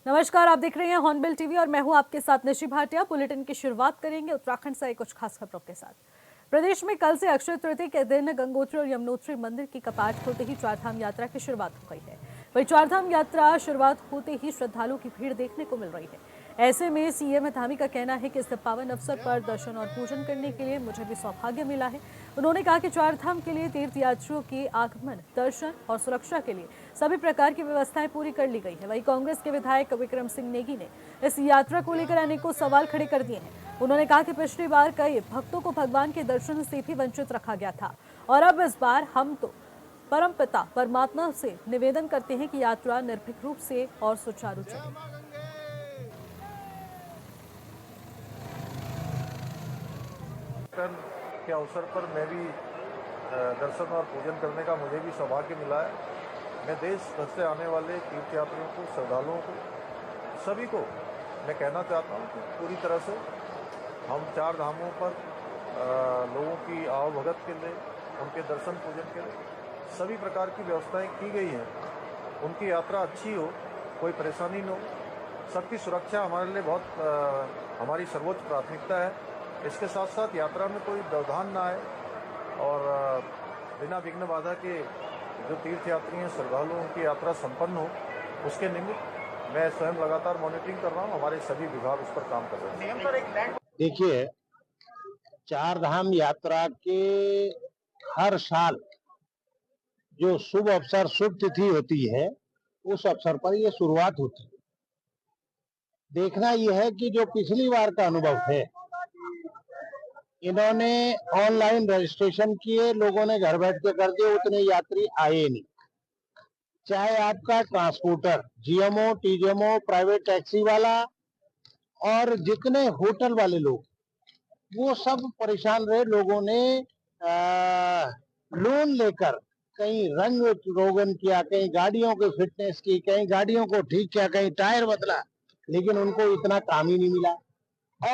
नमस्कार, आप देख रहे हैं हॉर्नबिल टीवी और मैं हूं आपके साथ निशि भाटिया। बुलेटिन की शुरुआत करेंगे उत्तराखंड से कुछ खास खबरों के साथ। प्रदेश में कल से अक्षय तृतीया के दिन गंगोत्री और यमुनोत्री मंदिर की कपाट खुलते ही चारधाम यात्रा की शुरुआत हो गई है। वही चारधाम यात्रा शुरुआत होते ही श्रद्धालुओं की भीड़ देखने को मिल रही है। ऐसे में सीएम धामी का कहना है कि इस पावन अवसर पर दर्शन और पूजन करने के लिए मुझे भी सौभाग्य मिला है। उन्होंने कहा कि चारधाम के लिए तीर्थयात्रियों के आगमन, दर्शन और सुरक्षा के लिए सभी प्रकार की व्यवस्थाएं पूरी कर ली गई है। वहीं कांग्रेस के विधायक विक्रम सिंह नेगी ने इस यात्रा को लेकर अनेकों सवाल खड़े कर दिए हैं। उन्होंने कहा कि पिछली बार कई भक्तों को भगवान के दर्शन से भी वंचित रखा गया था और अब इस बार हम तो परमपिता परमात्मा से निवेदन करते हैं कि यात्रा निर्भीक रूप से और सुचारू चले। के अवसर पर मैं भी दर्शन और पूजन करने का मुझे भी सौभाग्य मिला है। मैं देश भर से आने वाले तीर्थयात्रियों को, श्रद्धालुओं को, सभी को मैं कहना चाहता हूँ कि पूरी तरह से हम चार धामों पर लोगों की आवभगत के लिए, उनके दर्शन पूजन के लिए सभी प्रकार की व्यवस्थाएं की गई हैं। उनकी यात्रा अच्छी हो, कोई परेशानी न हो, सबकी सुरक्षा हमारे लिए बहुत हमारी सर्वोच्च प्राथमिकता है। इसके साथ साथ यात्रा में कोई व्यवधान ना आए और बिना विघ्न बाधा के जो तीर्थयात्री हैं, श्रद्धालुओं की यात्रा संपन्न हो, उसके निमित्त मैं स्वयं लगातार मॉनिटरिंग कर रहा हूँ। हमारे सभी विभाग उस पर काम कर रहे हैं। देखिए, चार धाम यात्रा के हर साल जो शुभ अवसर, शुभ तिथि होती है, उस अवसर पर ये शुरुआत होती है। देखना यह है कि जो पिछली बार का अनुभव है, इन्होंने ऑनलाइन रजिस्ट्रेशन किए, लोगों ने घर बैठ के कर दिए, उतने यात्री आए नहीं। चाहे आपका transporter, GMO, TGMO, private taxi वाला और जितने होटल वाले लोग, वो सब परेशान रहे। लोगों ने लोन लेकर कहीं रंग रोगन किया, कहीं गाड़ियों के फिटनेस की, कहीं गाड़ियों को ठीक किया, कहीं टायर बदला, लेकिन उनको इतना काम ही नहीं मिला।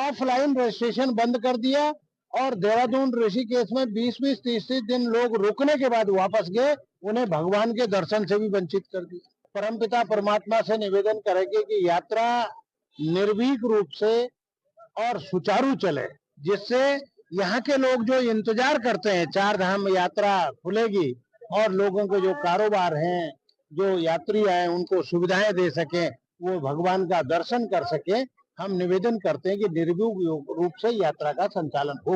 ऑफलाइन रजिस्ट्रेशन बंद कर दिया और देहरादून, ऋषिकेश में 20-20, 30-30 दिन लोग रुकने के बाद वापस गए, उन्हें भगवान के दर्शन से भी वंचित कर दिया। परमपिता परमात्मा से निवेदन करेंगे कि यात्रा निर्भीक रूप से और सुचारू चले, जिससे यहाँ के लोग जो इंतजार करते हैं चार धाम यात्रा खुलेगी और लोगों के जो कारोबार हैं, जो यात्री आए, उनको सुविधाएं दे सके, वो भगवान का दर्शन कर सके। हम निवेदन करते हैं कि निर्भीक रूप से यात्रा का संचालन हो।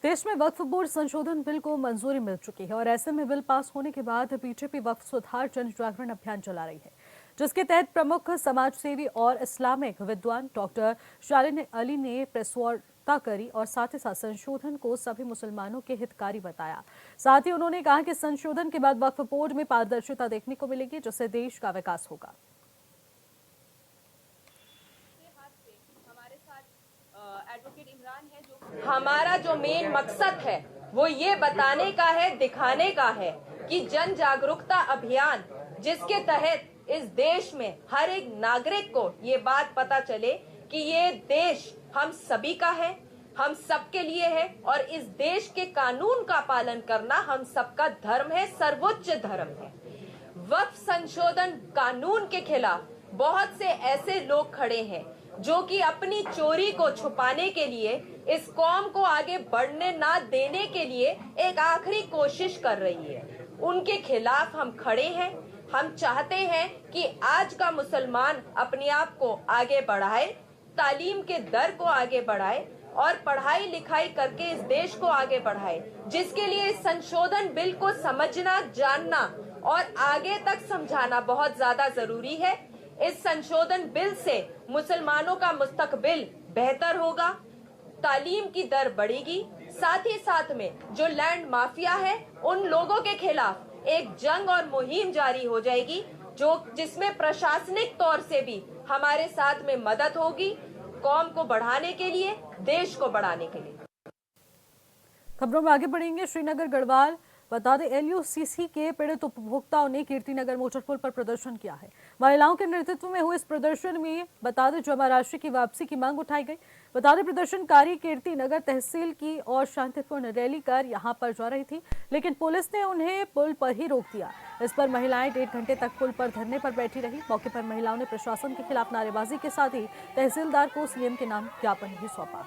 देश में वक्फ बोर्ड संशोधन बिल को मंजूरी मिल चुकी है और ऐसे में बिल पास होने के बाद बीजेपी वक्फ सुधार जन जागरण अभियान चला रही है, जिसके तहत प्रमुख समाजसेवी और इस्लामिक विद्वान डॉक्टर शालिन अली ने प्रेस वार्ता करी और साथ ही साथ संशोधन को सभी मुसलमानों के हितकारी बताया। साथ ही उन्होंने कहा कि संशोधन के बाद वक्फ बोर्ड में पारदर्शिता देखने को मिलेगी, जिससे देश का विकास होगा। एडवोकेट इमरान है, जो हमारा जो मेन मकसद है वो ये बताने का है, दिखाने का है कि जन जागरूकता अभियान, जिसके तहत इस देश में हर एक नागरिक को ये बात पता चले कि ये देश हम सभी का है, हम सबके लिए है और इस देश के कानून का पालन करना हम सबका धर्म है, सर्वोच्च धर्म है। वक्फ संशोधन कानून के खिलाफ बहुत से ऐसे लोग खड़े हैं जो कि अपनी चोरी को छुपाने के लिए, इस कौम को आगे बढ़ने ना देने के लिए एक आखिरी कोशिश कर रही है। उनके खिलाफ हम खड़े हैं। हम चाहते हैं कि आज का मुसलमान अपने आप को आगे बढ़ाए, तालीम के दर को आगे बढ़ाए और पढ़ाई लिखाई करके इस देश को आगे बढ़ाए, जिसके लिए इस संशोधन बिल को समझना, जानना और आगे तक समझाना बहुत ज्यादा जरूरी है। इस संशोधन बिल से मुसलमानों का मुस्तकबिल बेहतर होगा, तालीम की दर बढ़ेगी, साथ ही साथ में जो लैंड माफिया है उन लोगों के खिलाफ एक जंग और मुहिम जारी हो जाएगी, जिसमें प्रशासनिक तौर से भी हमारे साथ में मदद होगी, कौम को बढ़ाने के लिए, देश को बढ़ाने के लिए। खबरों में आगे बढ़ेंगे। श्रीनगर गढ़वाल बता दें एलयूसीसी के पीड़ित उपभोक्ताओं ने कीर्तिनगर मोटर पुल पर प्रदर्शन किया है। महिलाओं के नेतृत्व में हुए इस प्रदर्शन में बता दें जमा राशि की वापसी की मांग उठाई गई। बता दें प्रदर्शनकारी कीर्तिनगर तहसील की और शांतिपूर्ण रैली कर यहां पर जा रही थी, लेकिन पुलिस ने उन्हें पुल पर ही रोक दिया। इस पर महिलाएं 1.5 घंटे तक पुल पर धरने पर बैठी रही। मौके पर महिलाओं ने प्रशासन के खिलाफ नारेबाजी के साथ ही तहसीलदार को सीएम के नाम ज्ञापन भी सौंपा।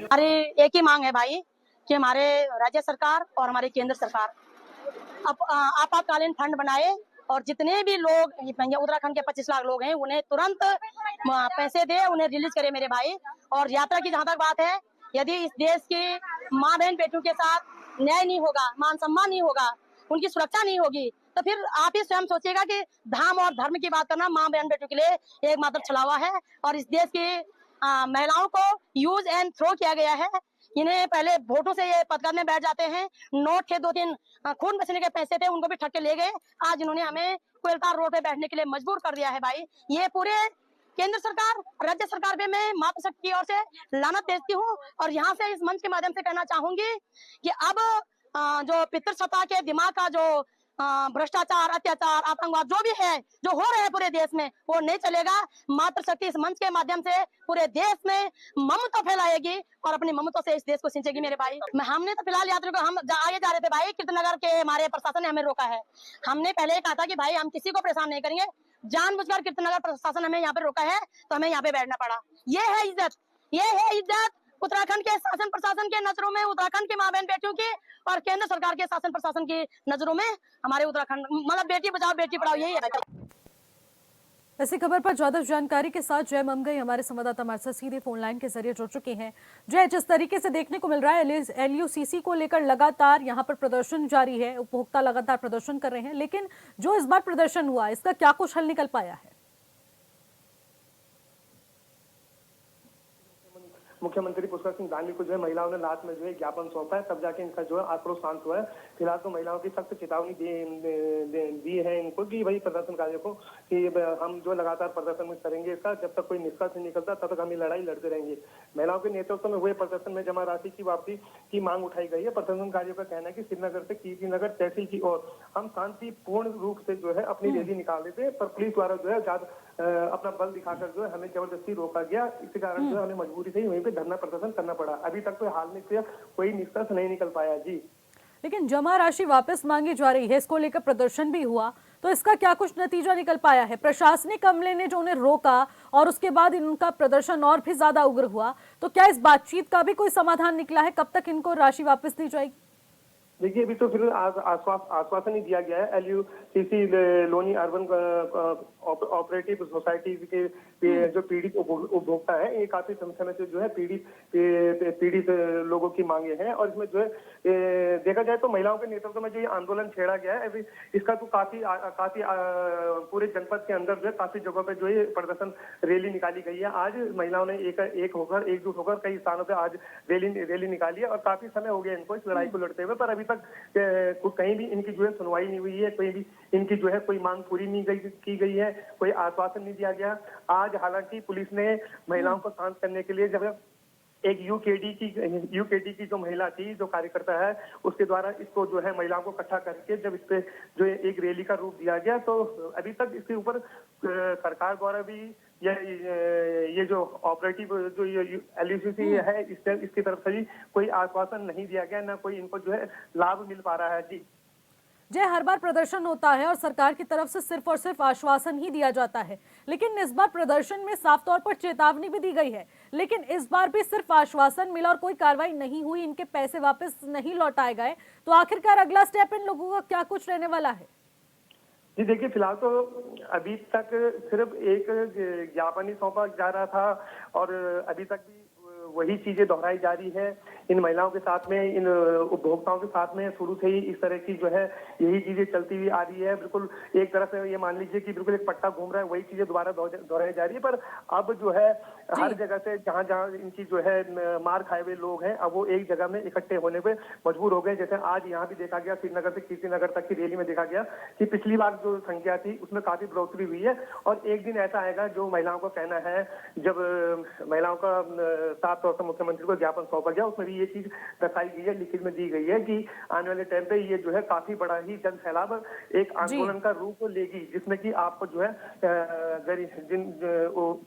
हमारी एक ही मांग है भाई कि हमारे राज्य सरकार और हमारी केंद्र सरकार आपातकालीन फंड बनाए और जितने भी लोग उत्तराखंड के 25 लाख लोग हैं उन्हें तुरंत पैसे दे, उन्हें रिलीज करे मेरे भाई। और यात्रा की जहां तक बात है, यदि इस देश की माँ बहन बेटियों के साथ न्याय नहीं होगा, मान सम्मान नहीं होगा, उनकी सुरक्षा नहीं होगी, तो फिर आप ही स्वयं सोचिएगा कि धाम और धर्म की बात करना माँ बहन बेटियों के लिए एकमात्र छलावा है। और इस देश की महिलाओं को यूज एंड थ्रो किया गया है। इन्हें पहले वोटों से ये पद करने बैठ जाते हैं, नोट थे 2-3 खून बचने के पैसे थे उनको भी ठग के ले गए। आज इन्होंने हमें कोयलतार रोड पे बैठने के लिए मजबूर कर दिया है भाई। ये पूरे केंद्र सरकार, राज्य सरकार पे मैं मातृशक्ति की ओर से लानत भेजती हूँ और यहाँ से इस मंच के माध्यम से कहना चाहूंगी कि अब जो पितृसत्ता के दिमाग का जो भ्रष्टाचार, अत्याचार, आतंकवाद जो भी है, जो हो रहे हैं पूरे देश में, वो नहीं चलेगा। मातृशक्ति इस मंच के माध्यम से पूरे देश में ममता फैलाएगी और अपनी ममता से इस देश को सिंचेगी मेरे भाई। हमने तो फिलहाल यात्रियों को हम आगे जा रहे थे भाई, कीर्तिनगर के हमारे प्रशासन ने हमें रोका है। हमने पहले कहा था कि भाई हम किसी को परेशान नहीं करेंगे, जानबूझकर कीर्तिनगर प्रशासन हमें यहाँ पे रोका है तो हमें यहाँ पे बैठना पड़ा। ये है इज्जत, ये है इज्जत उत्तराखंड के शासन प्रशासन के नजरों में, उत्तराखंड की माँ बहन बेटियों की और केंद्र सरकार के शासन प्रशासन की नजरों में हमारे उत्तराखंड मतलब बेटी बचाओ बेटी पढ़ाओ, यही है। इसी खबर पर ज्यादा जानकारी के साथ जय ममगई हमारे संवाददाता हमारे साथ सीधे फोन लाइन के जरिए जुड़ चुके हैं। जय, जिस तरीके से देखने को मिल रहा है एलयूसीसी को लेकर लगातार यहाँ पर प्रदर्शन जारी है, उपभोक्ता लगातार प्रदर्शन कर रहे हैं, लेकिन जो इस बार प्रदर्शन हुआ इसका क्या कुछ हल निकल पाया है? मुख्यमंत्री पुष्कर सिंह धामी को जो है महिलाओं ने रात में जो है ज्ञापन सौंपा है, तब जाके इनका जो है आक्रोश शांत हुआ है। फिलहाल तो महिलाओं की सख्त चेतावनी दी है इनको कि भाई प्रदर्शनकारियों को कि हम जो लगातार प्रदर्शन में करेंगे इसका, जब तक कोई निष्कर्ष नहीं निकलता तब तक हम ये लड़ाई लड़ते रहेंगे। महिलाओं के नेतृत्व में हुए प्रदर्शन में जमा राशि की वापसी की मांग उठाई गई है। प्रदर्शनकारियों का कहना है कि श्रीनगर से कीर्तिनगर तहसील की ओर हम शांतिपूर्ण रूप से जो है अपनी रैली निकाल रहे थे, पर पुलिस द्वारा जो है अपना बल दिखाकर जो है हमें जबरदस्ती रोका गया। इसी कारण जो है हमें मजबूरी से वहीं पे धरना प्रदर्शन करना पड़ा। अभी तक तो हाल में से कोई निष्कर्ष नहीं निकल पाया जी। लेकिन जमा राशि वापस मांगी जा रही है, इसको लेकर प्रदर्शन भी हुआ, तो इसका क्या कुछ नतीजा निकल पाया है? प्रशासनिक अमले ने जो उन्हें रोका और उसके बाद इनका प्रदर्शन और भी ज्यादा उग्र हुआ, तो क्या इस बातचीत का भी कोई समाधान निकला है? कब तक इनको राशि वापस दी जाएगी? देखिए, अभी तो फिर आश्वासन ही दिया गया है। LUCC Loni urban operative society के जो पीड़ित उपभोक्ता है, ये काफी समय से जो है पीड़ित लोगों की मांगे हैं और इसमें जो है देखा जाए तो महिलाओं के नेतृत्व में जो ये आंदोलन छेड़ा गया है, अभी इसका तो काफी पूरे जनपद के अंदर जो है काफी जगहों पे जो है प्रदर्शन रैली निकाली गई है। आज महिलाओं ने एकजुट होकर कई स्थानों पे आज रैली निकाली है और काफी समय हो गया इनको इस लड़ाई को लड़ते हुए, पर अभी तक कहीं भी इनकी जो है सुनवाई नहीं हुई है, कहीं भी इनकी जो है कोई मांग पूरी नहीं की गई है, कोई आश्वासन नहीं दिया गया। आज हालांकि पुलिस ने महिलाओं को शांत करने के लिए जब एक यूकेडी की जो महिला थी, जो कार्यकर्ता है, उसके द्वारा इसको जो है महिलाओं को इकट्ठा करके जब इस पे जो एक रैली का रूप दिया गया, तो अभी तक इसके ऊपर सरकार द्वारा भी ये जो ऑपरेटिव जो एलयूसीसी है इसकी तरफ से भी कोई आश्वासन नहीं दिया गया, ना कोई इनको जो है लाभ मिल पा रहा है जी। जय, हर बार प्रदर्शन होता है और सरकार की तरफ से सिर्फ और सिर्फ आश्वासन ही दिया जाता है, लेकिन इस बार प्रदर्शन में साफ तौर पर चेतावनी भी दी गई है, लेकिन इस बार भी सिर्फ आश्वासन मिला और कोई कार्रवाई नहीं हुई, इनके पैसे वापस नहीं लौटाए गए, तो आखिरकार अगला स्टेप इन लोगों का क्या कुछ रहने वाला है? जी देखिए, फिलहाल तो अभी तक सिर्फ एक ज्ञापन ही सौंपा जा रहा था और अभी तक भी वही चीजें दोहराई जा रही है इन महिलाओं के साथ में, इन उपभोक्ताओं के साथ में। शुरू से ही इस तरह की जो है यही चीजें चलती हुई आ रही है। बिल्कुल एक तरह से ये मान लीजिए कि बिल्कुल एक पट्टा घूम रहा है, वही चीजें दोबारा दोहराई जा रही है। पर अब जो है हर जगह से जहां जहां इनकी जो है मार खाए हुए लोग हैं, अब वो एक जगह में इकट्ठे होने पे मजबूर हो गए। जैसे आज यहाँ भी देखा गया, श्रीनगर से कीर्तिनगर तक की रैली में देखा गया कि पिछली बार जो संख्या थी उसमें काफी बढ़ोतरी हुई है। और एक दिन ऐसा आएगा जो महिलाओं का कहना है, जब महिलाओं का साफ तौर से मुख्यमंत्री को ज्ञापन सौंपा गया, उसमें भी ये चीज दर्शाई गई है, लिखित में दी गई है कि आने वाले टाइम पे ये जो है काफी बड़ा ही जन सैलाब एक आंदोलन का रूप लेगी, जिसमें कि आपको जो है जिन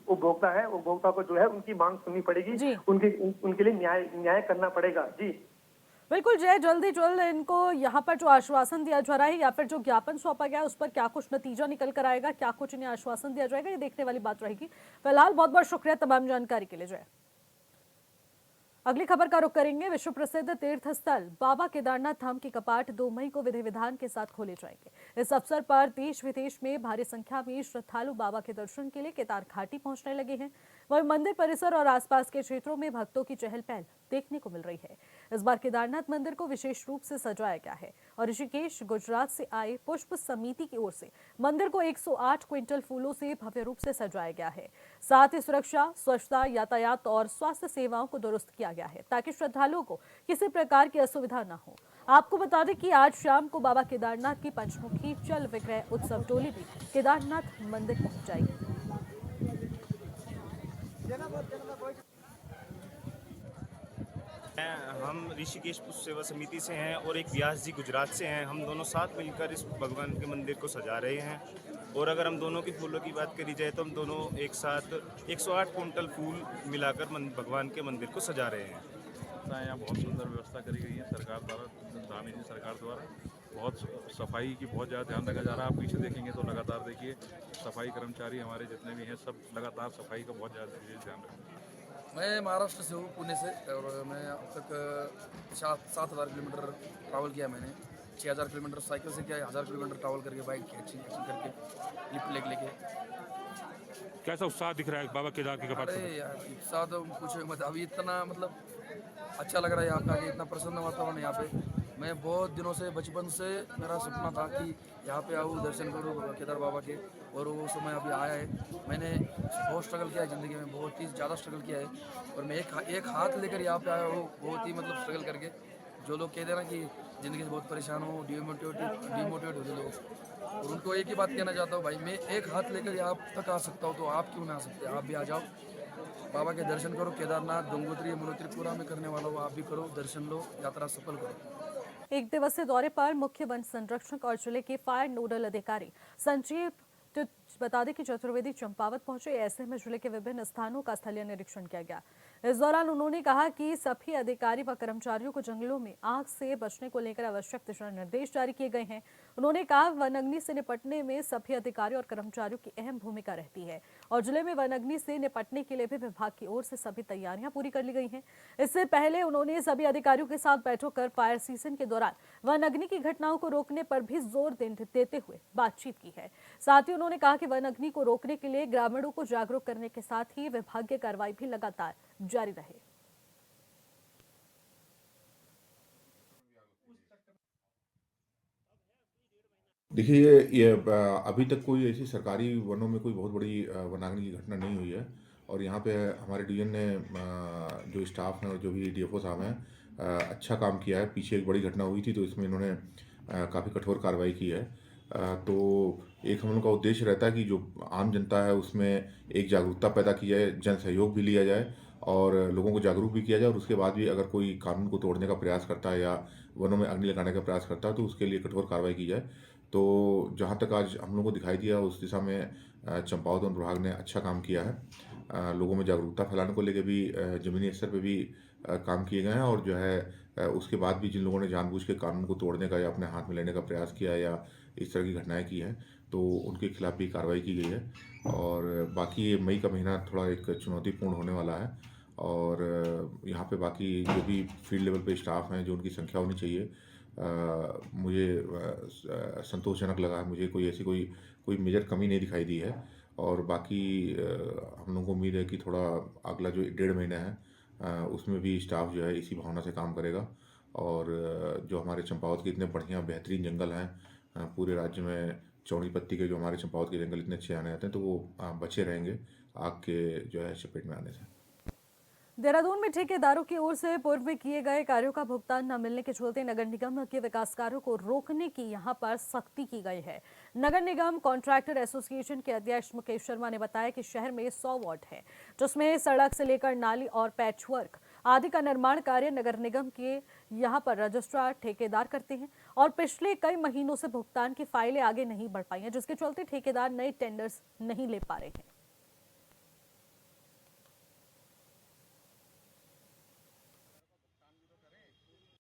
उपभोक्ता है, उपभोक्ता को जो है उनकी मांग सुननी पड़ेगी, उनके लिए न्याय करना पड़ेगा। जी बिल्कुल जय, जल्दी जल्द इनको यहाँ पर जो आश्वासन दिया जा रहा है या फिर जो ज्ञापन सौंपा गया है उस पर क्या कुछ नतीजा निकल कर आएगा, क्या कुछ इन्हें आश्वासन दिया जाएगा, ये देखने वाली बात रहेगी। फिलहाल बहुत बहुत शुक्रिया तमाम जानकारी के लिए जय। अगली खबर का रुख करेंगे। विश्व प्रसिद्ध तीर्थ स्थल बाबा केदारनाथ धाम के कपाट 2 मई को विधि विधान के साथ खोले जाएंगे। इस अवसर पर देश विदेश में भारी संख्या में श्रद्धालु बाबा के दर्शन के लिए केदार घाटी पहुंचने लगे हैं। वहीं मंदिर परिसर और आसपास के क्षेत्रों में भक्तों की चहल पहल देखने को मिल रही है। इस बार केदारनाथ मंदिर को विशेष रूप से सजाया गया है और ऋषिकेश गुजरात से आए पुष्प समिति की ओर से मंदिर को 108 क्विंटल फूलों से भव्य रूप से सजाया गया है। साथ ही सुरक्षा, स्वच्छता, यातायात और स्वास्थ्य सेवाओं को दुरुस्त किया गया है ताकि श्रद्धालुओं को किसी प्रकार की असुविधा न हो। आपको बता दें कि आज शाम को बाबा केदारनाथ की पंचमुखी चल विग्रह उत्सव टोली भी केदारनाथ मंदिर पहुंच जाएगी। हम ऋषिकेश पुष्प सेवा समिति से हैं और एक व्यास जी गुजरात से हैं। हम दोनों साथ मिलकर इस भगवान के मंदिर को सजा रहे हैं। और अगर हम दोनों के फूलों की बात करी जाए तो हम दोनों एक साथ 108 कुंटल फूल मिलाकर भगवान के मंदिर को सजा रहे हैं। यहाँ बहुत सुंदर व्यवस्था करी गई है सरकार द्वारा, धामी जी सरकार द्वारा। बहुत सफाई की बहुत ज़्यादा ध्यान रखा जा रहा है। आप पीछे देखेंगे तो लगातार देखिए सफाई कर्मचारी हमारे जितने भी हैं सब लगातार सफाई का बहुत ज़्यादा ध्यान रखते हैं। मैं महाराष्ट्र से हूँ, पुणे से, और मैं अब तक 7,000 किलोमीटर ट्रैवल किया मैंने। 6,000 किलोमीटर साइकिल से किया, 1,000 किलोमीटर ट्रैवल करके बाइक की अच्छी करके लिफ्ट लेके। कैसा उत्साह दिख रहा है बाबा केदार के कपाट? अरे यार उत्साह तो पूछो मत, अभी इतना मतलब अच्छा लग रहा है यहाँ का, इतना प्रसन्न वातावरण यहाँ पे। मैं बहुत दिनों से, बचपन से मेरा सपना था कि यहाँ पे आऊँ, दर्शन करूँ केदार बाबा के, और वो समय अभी आया है। मैंने बहुत स्ट्रगल किया है ज़िंदगी में, बहुत ही ज़्यादा स्ट्रगल किया है, और मैं एक हाथ लेकर यहाँ पे आया हूँ, बहुत ही मतलब स्ट्रगल करके। जो लोग कहते हैं ना कि ज़िंदगी से बहुत परेशान हो, डिमोटिवेट होते लोग, और उनको एक ही बात कहना चाहता हूँ, भाई मैं एक हाथ लेकर यहाँ तक आ सकता हूँ तो आप क्यों ना आ सकते? आप भी आ जाओ, बाबा के दर्शन करो। केदारनाथ, गंगोत्री, यमुनोत्री पूरा में करने वाला हो, आप भी करो, दर्शन लो, यात्रा सफल करो। एक दिवसीय दौरे पर मुख्य वन संरक्षक और जिले के फायर नोडल अधिकारी संजीव बता दें कि चतुर्वेदी चंपावत पहुंचे। ऐसे में जिले के विभिन्न स्थानों का स्थलीय निरीक्षण किया गया। इस दौरान उन्होंने कहा कि सभी अधिकारी व कर्मचारियों को जंगलों में आग से बचने को लेकर आवश्यक दिशा निर्देश जारी किए गए हैं। उन्होंने कहा वन अग्नि से निपटने में सभी अधिकारियों और कर्मचारियों की अहम भूमिका रहती है और जिले में वन अग्नि से निपटने के लिए भी विभाग की ओर से सभी तैयारियां पूरी कर ली गई हैं। इससे पहले उन्होंने सभी अधिकारियों के साथ बैठक कर फायर सीजन के दौरान वन अग्नि की घटनाओं को रोकने पर भी जोर देते हुए बातचीत की है। साथ ही उन्होंने कहा कि वन अग्नि को रोकने के लिए ग्रामीणों को जागरूक करने के साथ ही विभागीय कार्रवाई भी लगातार जारी रहे। देखिए ये अभी तक कोई ऐसी सरकारी वनों में कोई बहुत बड़ी वनाग्नि की घटना नहीं हुई है और यहाँ पे हमारे डीएन ने जो स्टाफ हैं और जो भी डीएफओ साहब हैं अच्छा काम किया है। पीछे एक बड़ी घटना हुई थी तो इसमें इन्होंने काफ़ी कठोर कार्रवाई की है। तो एक हम लोग का उद्देश्य रहता है कि जो आम जनता है उसमें एक जागरूकता पैदा की जाए, जन सहयोग भी लिया जाए और लोगों को जागरूक भी किया जाए और उसके बाद भी अगर कोई कानून को तोड़ने का प्रयास करता है या वनों में अग्नि लगाने का प्रयास करता है तो उसके लिए कठोर कार्रवाई की जाए। तो जहाँ तक आज हम लोगों को दिखाई दिया उस दिशा में चंपावत वन विभाग ने अच्छा काम किया है। लोगों में जागरूकता फैलाने को लेकर भी ज़मीनी स्तर पे भी काम किए गए हैं और जो है उसके बाद भी जिन लोगों ने जानबूझ के कानून को तोड़ने का या अपने हाथ में लेने का प्रयास किया या इस तरह की घटनाएं की हैं तो उनके खिलाफ भी कार्रवाई की गई है। और बाकी ये मई का महीना थोड़ा एक चुनौतीपूर्ण होने वाला है और यहाँ पे बाकी जो भी फील्ड लेवल पे स्टाफ हैं जो उनकी संख्या होनी चाहिए मुझे संतोषजनक लगा। मुझे कोई ऐसी कोई मेजर कमी नहीं दिखाई दी है और बाकी हम लोगों को उम्मीद है कि थोड़ा अगला जो 1.5 महीना है उसमें भी स्टाफ जो है इसी भावना से काम करेगा। और जो हमारे चंपावत के इतने बढ़िया बेहतरीन जंगल हैं, पूरे राज्य में चौड़ी पत्ती के जो हमारे चंपावत के जंगल इतने अच्छे आने आते हैं, तो वो बचे रहेंगे आग के जो है चपेट में आने से। देहरादून में ठेकेदारों की ओर से पूर्व में किए गए कार्यों का भुगतान न मिलने के चलते नगर निगम के विकास कार्यों को रोकने की यहां पर सख्ती की गई है। नगर निगम कॉन्ट्रैक्टर एसोसिएशन के अध्यक्ष मुकेश शर्मा ने बताया कि शहर में 100 वार्ड है, जिसमें सड़क से लेकर नाली और पैचवर्क आदि का निर्माण कार्य नगर निगम के यहां पर रजिस्ट्रार ठेकेदार करते हैं और पिछले कई महीनों से भुगतान की फाइलें आगे नहीं बढ़ पाई हैं, जिसके चलते ठेकेदार नए टेंडर्स नहीं ले पा रहे हैं।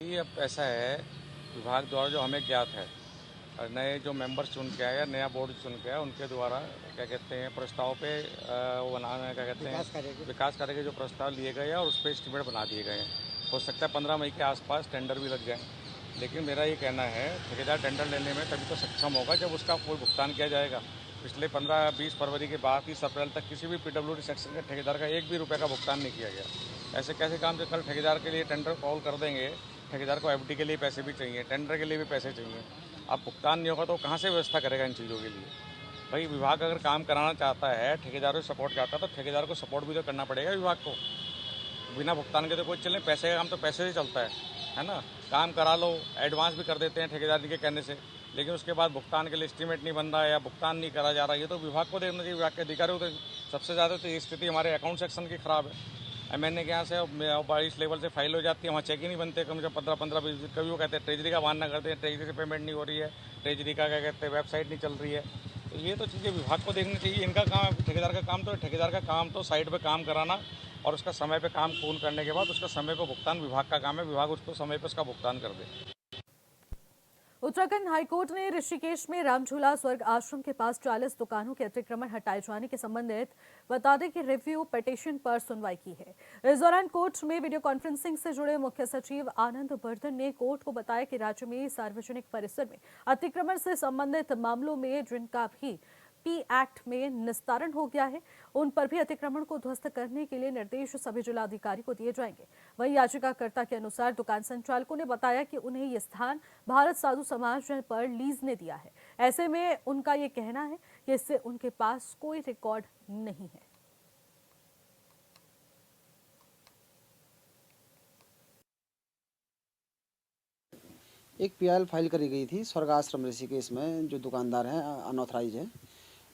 ये अब ऐसा है, विभाग द्वारा जो हमें ज्ञात है, और नए जो मेंबर चुन के आए या नया बोर्ड चुन के आया, उनके द्वारा क्या कहते हैं प्रस्ताव पे वो बनाना क्या कहते हैं विकास कार्य के जो प्रस्ताव लिए गए हैं और उस पर एस्टीमेट बना दिए गए हैं। हो सकता है 15 मई के आसपास टेंडर भी लग जाए, लेकिन मेरा ये कहना है ठेकेदार टेंडर लेने में तभी तो सक्षम होगा जब उसका कोई भुगतान किया जाएगा। पिछले 15-20 फरवरी के बाद 30 अप्रैल तक किसी भी PWD सेक्शन के ठेकेदार का एक भी रुपये का भुगतान नहीं किया गया। ऐसे कैसे काम जो कल ठेकेदार के लिए टेंडर कॉल कर देंगे, ठेकेदार को FD के लिए पैसे भी चाहिए, टेंडर के लिए भी पैसे चाहिए। अब भुगतान नहीं होगा तो कहाँ से व्यवस्था करेगा इन चीज़ों के लिए? भाई विभाग अगर काम कराना चाहता है, ठेकेदारों को सपोर्ट चाहता है, तो ठेकेदार को सपोर्ट भी तो करना पड़ेगा विभाग को। बिना भुगतान के तो कोई चले, पैसे का काम तो पैसे से चलता है ना। काम करा लो, एडवांस भी कर देते हैं ठेकेदार जी के कहने से, लेकिन उसके बाद भुगतान के लिए एस्टीमेट नहीं बन रहा है या भुगतान नहीं करा जा रहा है, ये तो विभाग को देखना चाहिए। विभाग के अधिकारियों को सबसे ज़्यादा तो ये स्थिति हमारे अकाउंट सेक्शन की खराब है। MNA के यहाँ से 22 लेवल से फाइल हो जाती है, वहाँ चेक ही नहीं बनते, कम से कम 15-20 कभी वो कहते हैं ट्रेजरी का बहाना करते हैं, ट्रेजरी से पेमेंट नहीं हो रही है, ट्रेजरी का क्या कहते हैं वेबसाइट नहीं चल रही है। तो ये तो चीज़ें विभाग को देखनी चाहिए। इनका काम, ठेकेदार का काम तो ठेकेदार का काम तो साइड पे काम कराना और उसका समय पे काम पूर्ण करने के बाद उसका समय पे भुगतान विभाग का काम है, विभाग उसको समय पे उसका भुगतान कर दे। उत्तराखंड हाईकोर्ट ने ऋषिकेश में रामझूला स्वर्ग आश्रम के पास 40 दुकानों के अतिक्रमण हटाए जाने के संबंधित बता दें कि रिव्यू पिटीशन पर सुनवाई की है। इस दौरान कोर्ट में वीडियो कॉन्फ्रेंसिंग से जुड़े मुख्य सचिव आनंद वर्धन ने कोर्ट को बताया कि राज्य में सार्वजनिक परिसर में अतिक्रमण से संबंधित मामलों में जिनका भी P एक्ट में निस्तारण हो गया है, उन पर भी अतिक्रमण को ध्वस्त करने के लिए निर्देश सभी जिलाधिकारी को दिए जाएंगे। वहीं याचिकाकर्ता के अनुसार दुकान संचालकों ने बताया कि उन्हें ये स्थान भारत साधु समाज पर लीज ने दिया है। ऐसे में उनका ये कहना है कि इससे उनके पास कोई रिकॉर्ड नहीं है। एक PIL फाइल करी गई थी स्वर्ग आश्रम ऋषिकेश में, जो दुकानदार हैं अनऑथराइज हैं,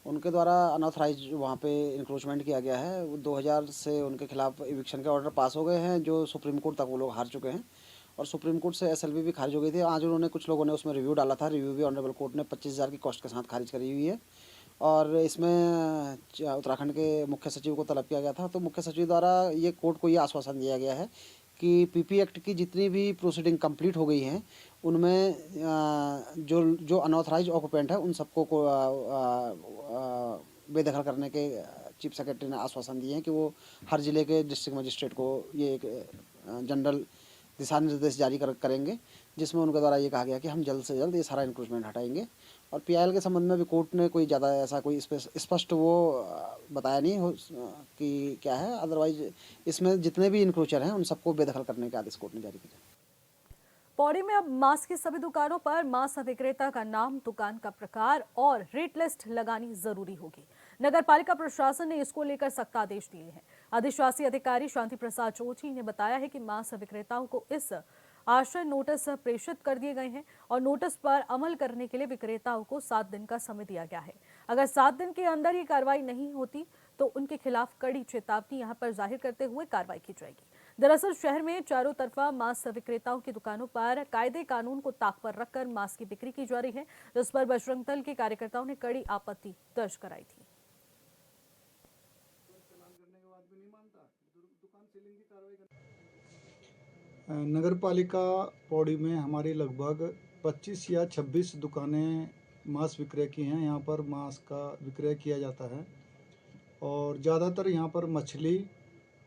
उनके द्वारा अनऑथराइज वहाँ पे इंक्रोचमेंट किया गया है। 2000 से उनके खिलाफ इविक्शन के ऑर्डर पास हो गए हैं, जो सुप्रीम कोर्ट तक वो लोग हार चुके हैं और सुप्रीम कोर्ट से SLV भी खारिज हो गई थी। आज उन्होंने कुछ लोगों ने उसमें रिव्यू डाला था, रिव्यू भी ऑनरेबल कोर्ट ने 25,000 की कॉस्ट के साथ खारिज करी हुई है। और इसमें उत्तराखंड के मुख्य सचिव को तलब किया गया था, तो मुख्य सचिव द्वारा ये कोर्ट को ये आश्वासन दिया गया है कि PP एक्ट की जितनी भी प्रोसीडिंग कंप्लीट हो गई हैं, उनमें जो अनऑथराइज ऑक्यूपेंट है उन सबको को बेदखल करने के चीफ सेक्रेटरी ने आश्वासन दिए हैं कि वो हर जिले के डिस्ट्रिक्ट मजिस्ट्रेट को ये एक जनरल दिशा निर्देश जारी करेंगे, जिसमें उनके द्वारा ये कहा गया कि हम जल्द से जल्द ये सारा इंक्रोचमेंट हटाएंगे। और PIL के संबंध में भी कोर्ट ने कोई ज़्यादा ऐसा कोई स्पष्ट वो बताया नहीं हो कि क्या है, अदरवाइज इसमें जितने भी इंक्रोचर हैं उन सबको बेदखल करने के आदेश कोर्ट ने जारी किया। पौड़ी में अब मांस की सभी दुकानों पर मांस विक्रेता का नाम, दुकान का प्रकार और रेट लिस्ट लगानी जरूरी होगी। नगर पालिका प्रशासन ने इसको लेकर सख्त आदेश दिए हैं। अधिशासी अधिकारी शांति प्रसाद चौधरी ने बताया है कि मांस विक्रेताओं को इस आश्रय नोटिस प्रेषित कर दिए गए हैं और नोटिस पर अमल करने के लिए विक्रेताओं को 7 दिन का समय दिया गया है। अगर 7 दिन के अंदर ये कार्रवाई नहीं होती तो उनके खिलाफ कड़ी चेतावनी यहां पर जाहिर करते हुए कार्रवाई की जाएगी। दरअसल शहर में चारों तरफा मांस विक्रेताओं की दुकानों पर कायदे कानून को ताक पर रखकर मांस की बिक्री की जा रही है, जिस पर बजरंग दल के कार्यकर्ताओं ने कड़ी आपत्ति दर्ज कराई थी। नगर पालिका पौड़ी में हमारी लगभग 25 या 26 दुकानें मांस विक्रय की हैं। यहाँ पर मांस का विक्रय किया जाता है और ज़्यादातर यहाँ पर मछली,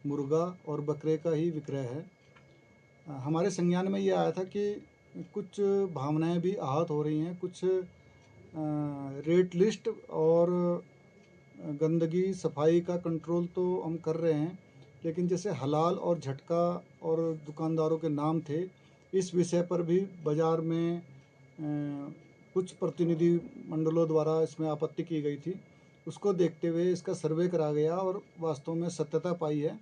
मुर्गा और बकरे का ही विक्रय है। हमारे संज्ञान में ये आया था कि कुछ भावनाएं भी आहत हो रही हैं, कुछ रेट लिस्ट और गंदगी सफाई का कंट्रोल तो हम कर रहे हैं, लेकिन जैसे हलाल और झटका और दुकानदारों के नाम थे, इस विषय पर भी बाज़ार में कुछ प्रतिनिधि मंडलों द्वारा इसमें आपत्ति की गई थी। उसको देखते हुए इसका सर्वे करा गया और वास्तव में सत्यता पाई है,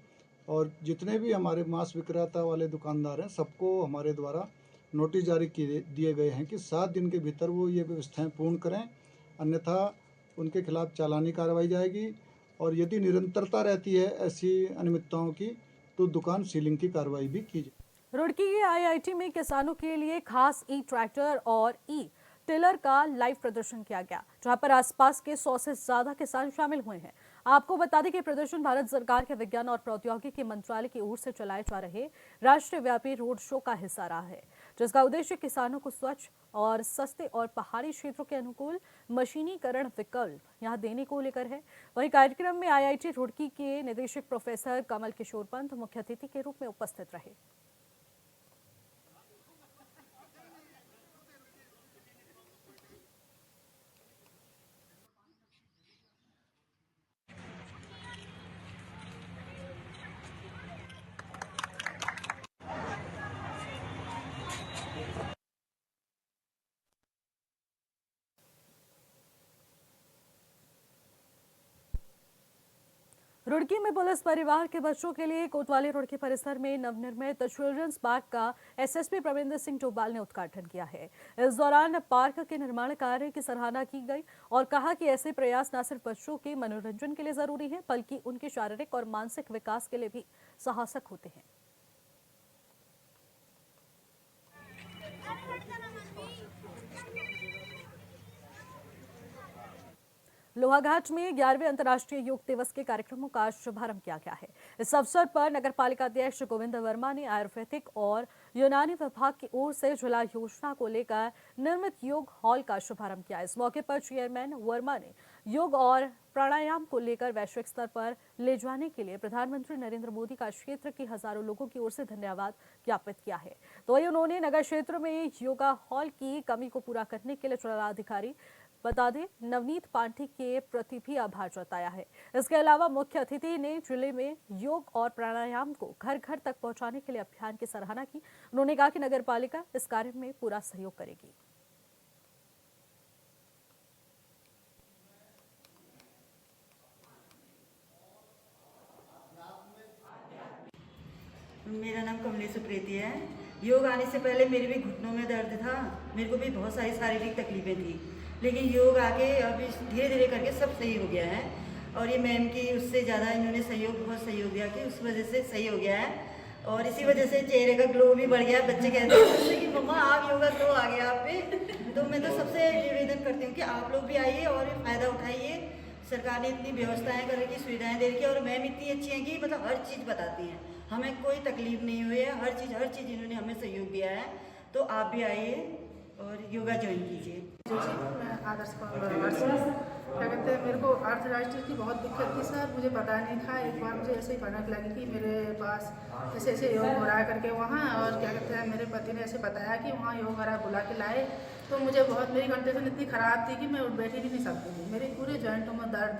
और जितने भी हमारे मांस विक्रेता वाले दुकानदार हैं सबको हमारे द्वारा नोटिस जारी दिए गए हैं कि 7 दिन के भीतर वो ये व्यवस्थाएं पूर्ण करें, अन्यथा उनके खिलाफ चालानी कार्रवाई जाएगी, और यदि निरंतरता रहती है ऐसी अनियमितताओं की तो दुकान सीलिंग की कार्रवाई भी की जाए। रुड़की के आईआईटी में किसानों के लिए खास ई ट्रैक्टर और ई टिलर का लाइव प्रदर्शन किया गया, जहां पर आसपास के 100 से ज्यादा किसान शामिल हुए हैं। आपको बता दें कि प्रदर्शन भारत सरकार के विज्ञान और प्रौद्योगिकी मंत्रालय की ओर से चलाए जा रहे राष्ट्रव्यापी रोड शो का हिस्सा रहा है, जिसका उद्देश्य किसानों को स्वच्छ और सस्ते और पहाड़ी क्षेत्रों के अनुकूल मशीनीकरण विकल्प यहां देने को लेकर है। वहीं कार्यक्रम में आईआईटी रुड़की के निदेशक प्रोफेसर कमल किशोर पंत मुख्य अतिथि के रूप में उपस्थित रहे। रुड़की में पुलिस परिवार के बच्चों के लिए कोतवाली रुड़की परिसर में नवनिर्मित चिल्ड्रंस पार्क का एसएसपी प्रविंदर सिंह डोभाल ने उद्घाटन किया है। इस दौरान पार्क के निर्माण कार्य की सराहना की गई और कहा कि ऐसे प्रयास न सिर्फ बच्चों के मनोरंजन के लिए जरूरी है, बल्कि उनके शारीरिक और मानसिक विकास के लिए भी सहायक होते हैं। लोहाघाट में 11वें अंतर्राष्ट्रीय योग दिवस के कार्यक्रमों का शुभारंभ किया गया है। इस अवसर पर नगर पालिका अध्यक्ष गोविंद वर्मा ने आयुर्वेदिक और यूनानी विभाग की ओर से जिला योजना को लेकर निर्मित योग हॉल का शुभारंभ किया। इस मौके पर चेयरमैन वर्मा ने योग और प्राणायाम को लेकर वैश्विक स्तर पर ले जाने के लिए प्रधानमंत्री नरेंद्र मोदी का क्षेत्र के हजारों लोगों की ओर से धन्यवाद ज्ञापित किया है। तो वही उन्होंने नगर क्षेत्र में योगा हॉल की कमी को पूरा करने के लिए जिलाधिकारी बता दें नवनीत पांठी के प्रति भी आभार जताया है। इसके अलावा मुख्य अतिथि ने जिले में योग और प्राणायाम को घर घर तक पहुंचाने के लिए अभियान की सराहना की। उन्होंने कहा कि नगर पालिका इस कार्य में पूरा सहयोग करेगी। मेरा नाम कमलेश प्रीति है। योग आने से पहले मेरे भी घुटनों में दर्द था, मेरे को भी बहुत सारी शारीरिक तकलीफें थी, लेकिन योग आके अभी धीरे धीरे करके सब सही हो गया है। और ये मैम की उससे ज़्यादा इन्होंने बहुत सहयोग दिया कि उस वजह से सही हो गया है, और इसी वजह से चेहरे का ग्लो भी बढ़ गया। बच्चे कहते हैं कि मम्मा आप योगा ग्लो आ गया आप पे। तो मैं तो सबसे निवेदन करती हूँ कि आप लोग भी आइए और फ़ायदा उठाइए। सरकार ने इतनी व्यवस्थाएं कर रखी, सुविधाएं दे रखी, और मैम इतनी अच्छी हैं कि मतलब हर चीज़ बताती हैं, हमें कोई तकलीफ नहीं हुई है। हर चीज़ इन्होंने हमें सहयोग दिया है। तो आप भी आइए और योगा ज्वाइन कीजिए। मैं आदर्श क्या कहते हैं, मेरे को आर्थराइटिस की बहुत दिक्कत थी सर, मुझे पता नहीं था। एक बार मुझे ऐसे ही भनक लगी कि मेरे पास ऐसे ऐसे योग हो रहा है करके वहाँ, और क्या कहते हैं मेरे पति ने ऐसे बताया कि वहाँ योग हो रहा है, बुला के लाए। तो मुझे बहुत, मेरी कंडीशन इतनी ख़राब थी कि मैं उठ बैठी भी नहीं सकती थी। मेरे पूरे जॉइंटों में दर्द,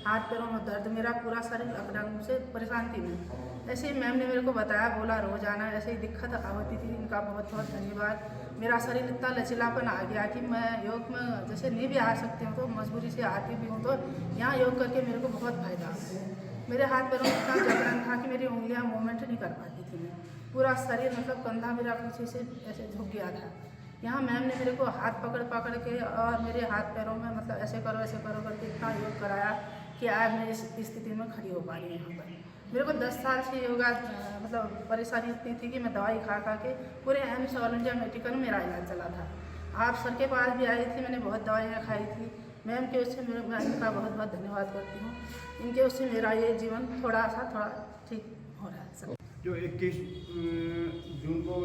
हाथ पैरों में दर्द, मेरा पूरा शरीर अकड़न से परेशान थी मैं। ऐसे ही मैम ने मेरे को बताया, बोला रोज आना, ऐसे ही दिक्कत आवती थी। इनका बहुत बहुत धन्यवाद। मेरा शरीर इतना लचीलापन आ गया कि मैं योग में जैसे नहीं भी आ सकती हूँ तो मजबूरी से आती भी हूँ, तो यहाँ योग करके मेरे को बहुत फ़ायदा है। मेरे हाथ पैरों में इतना जकड़न था कि मेरी उंगलियाँ मूवमेंट नहीं कर पाती थी। मैं पूरा शरीर मतलब कंधा मेरा पीछे से ऐसे झुक गया था। यहाँ मैम ने मेरे को हाथ पकड़ के और मेरे हाथ पैरों में मतलब ऐसे करो करके इतना योग कराया कि आज मैं इस स्थिति में खड़ी हो पा रही हूँ। यहाँ पर मेरे को 10 साल से योगा मतलब परेशानी इतनी थी कि मैं दवाई खा के पूरे एम्स ऑल इंडिया मेडिकल में मेरा इलाज चला था। आप सर के पास भी आई थी, मैंने बहुत दवाइयाँ खाई थी। मैम के उससे मैं इनका बहुत बहुत धन्यवाद करती हूँ। इनके उससे मेरा ये जीवन थोड़ा ठीक हो रहा है सर। जो 21 जून को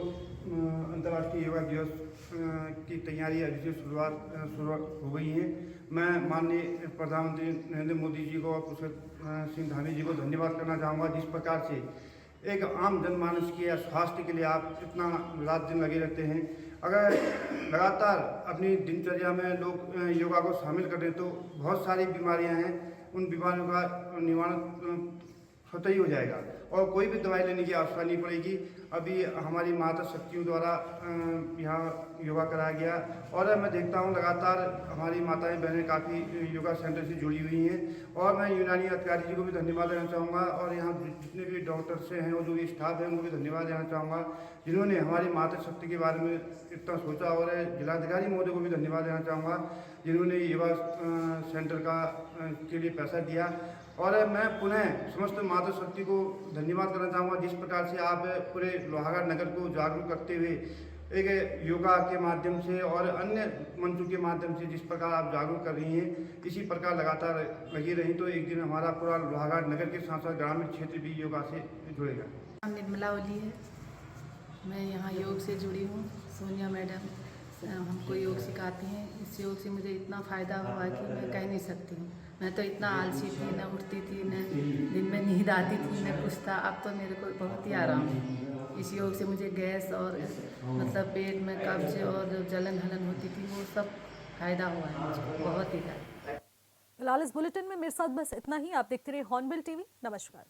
अंतर्राष्ट्रीय योगा दिवस की तैयारी अभी से शुरू हो गई है। मैं माननीय प्रधानमंत्री नरेंद्र मोदी जी को और पुष्कर सिंह धामी जी को धन्यवाद करना चाहूँगा, जिस प्रकार से एक आम जनमानस के स्वास्थ्य के लिए आप इतना रात दिन लगे रहते हैं। अगर लगातार अपनी दिनचर्या में लोग योगा को शामिल कर दें तो बहुत सारी बीमारियां हैं, उन बीमारियों का निवारण स्वतः ही हो जाएगा। और कोई भी दवाई लेने की आवश्यकता नहीं पड़ेगी। अभी हमारी माता शक्तियों द्वारा यहाँ योगा कराया गया और मैं देखता हूँ लगातार हमारी माताएं बहनें काफ़ी योगा सेंटर से जुड़ी हुई हैं और मैं यूनानी अधिकारी जी को भी धन्यवाद देना चाहूँगा और यहाँ जितने भी डॉक्टर से हैं और जो भी स्टाफ है उनको भी धन्यवाद देना चाहूँगा जिन्होंने हमारी माता शक्ति के बारे में इतना सोचा। और जिलाधिकारी महोदय को भी धन्यवाद देना चाहूँगा जिन्होंने योगा सेंटर के लिए पैसा दिया। और मैं पुनः समस्त माता शक्ति को धन्यवाद करना चाहूँगा जिस प्रकार से आप पूरे लोहागढ़ नगर को जागरूक करते हुए एक योगा के माध्यम से और अन्य मंचों के माध्यम से जिस प्रकार आप जागरूक कर रही हैं, इसी प्रकार लगातार लगी रही तो एक दिन हमारा पूरा लोहागढ़ नगर के साथ साथ ग्रामीण क्षेत्र भी योगा से जुड़ेगा। नाम निर्मला ओली है, मैं यहाँ योग से जुड़ी हूँ। सोनिया मैडम हमको योग सिखाती हैं। इस योग से मुझे इतना फ़ायदा हुआ कि मैं कह नहीं सकती हूँ। मैं तो इतना आलसी थी, न उठती थी, न दिन में नींद आती थी, न कुछ था। अब तो मेरे को बहुत ही आराम है। इस योग से मुझे गैस और मतलब पेट में कब्ज और जो जलन हलन होती थी वो सब फ़ायदा हुआ है मुझको, बहुत ही ज़्यादा। फिलहाल इस बुलेटिन में मेरे साथ बस इतना ही। आप देखते रहिए हॉर्नबिल टीवी। नमस्कार।